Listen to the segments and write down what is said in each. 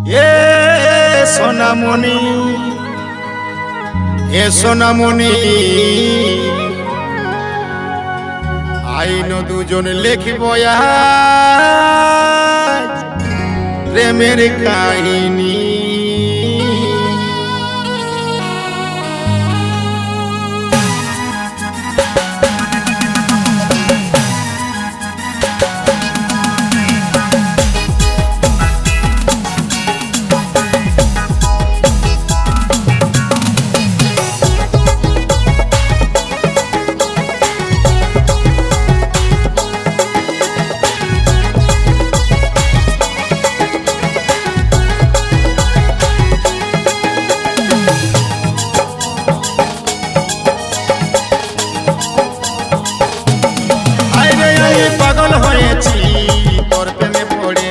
এ সোনামণি, এ সোনামণি, আইন দুজন লিখব আজ প্রেমের কাহিনী। পাগল হয়েছি তোর প্রেমে পড়ে,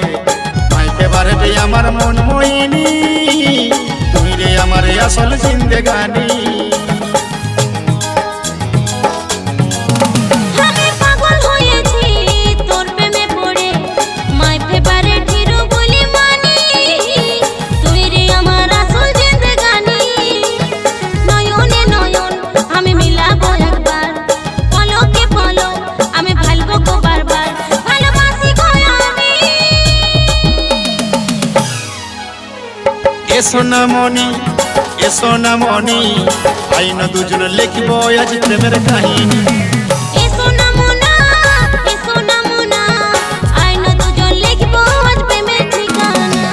মাই ফেভারিট আমার মন মোহিনী, তুই রে আমার আসল জিন্দেগানি। এ সোনামণি, এ সোনামণি, আইন দুজন লিখব আজ প্রেমের কাহিনী। এ সোনামনা, এ সোনামনা, আইন দুজন লিখব আজ প্রেমের ঠিকানা।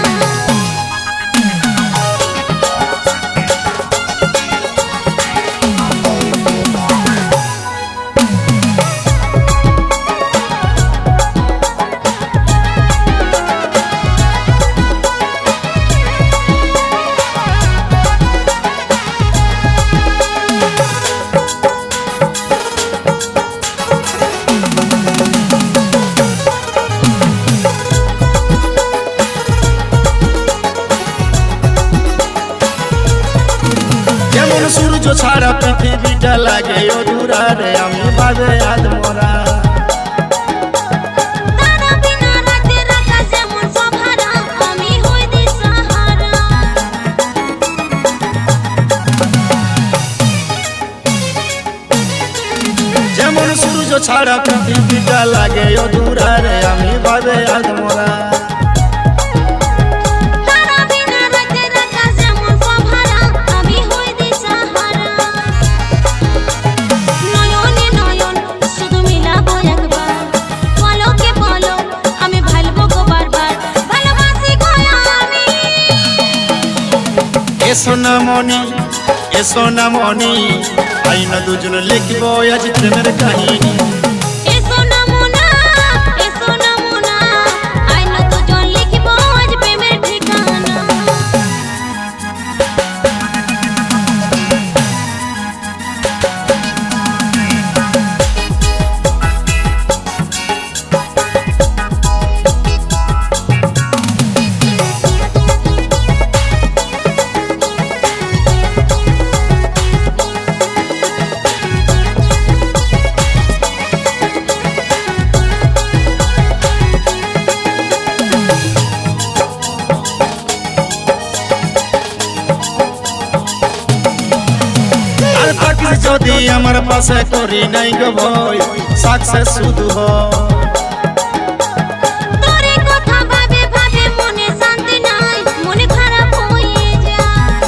সূর্য ছাড়া পৃথিবীটা লাগে অধুরা রে, আমি ভাবে আজ মরা। তারা বিনা রাতের আকাশ যেমন সভারা, আমি হই দিশাহারা। যেমন সূর্য ছাড়া পৃথিবীটা লাগে অধুরা রে, আমি ভাবে আজ মরা। এ সোনামণি, এ সোনামণি, আইন দুজন লিখব আজ প্রেমের কাহিনী। এ সোনামনা, এ সোনামনা, আইন দুজন লিখব আজ প্রেমের ঠিকানা। যদি আমার পাশে করি নাই গো ভয়, সাকসেস শুধু তোরে কথা ভাবে ভাবে মনে শান্তি নাই, মনে খারাপ হয়ে যায়।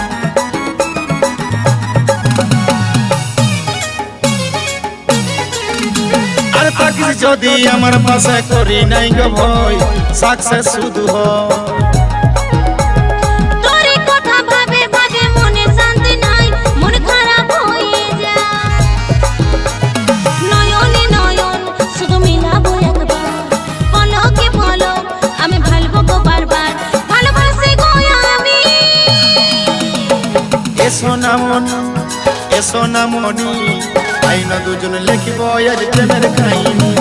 আর থাকিস যদি আমার পাশে করি নাই গো ভয়, সাকসেস শুধু এ সোনামণি, এ সোনামণি, আইন দুজন লিখব আজ প্রেমের কাহিনী।